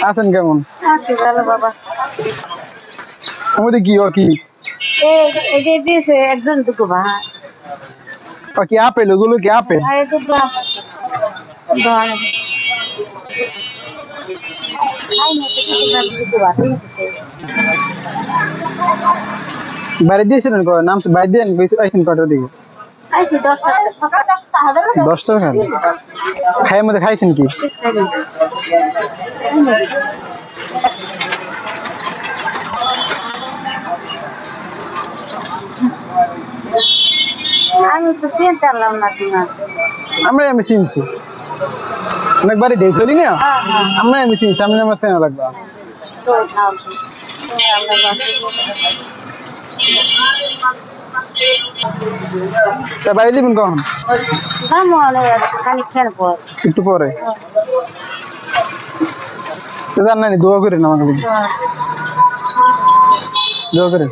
আছেন কেমন? আছি ভালো বাবা। আমাদের কি ও কি এই যে দিয়েছে একজন দুটো ভাই। ও কি আপেল? ওগুলো কি আপেল? আর এই দুটো ধর বাইরে দিয়েছিলেন কয় নাম বাইরে দিয়ে আইসেন কটার দিকে? আইসি 10টা সকাল 10টা হবে না 10টা খান খাইয়ের মধ্যে খাইছেন কি? আমি তো চিনতে পারলাম না তোমার। আমি চিনছি অনেকবারই ডেট ধরি না আমি চিনছি আমি আমার চেনা লাগবে বাইরে দিবেন কখন? খানিকক্ষণ পর একটু পরে জান নাই দোয়া করেন আমাকে দোয়া করেন।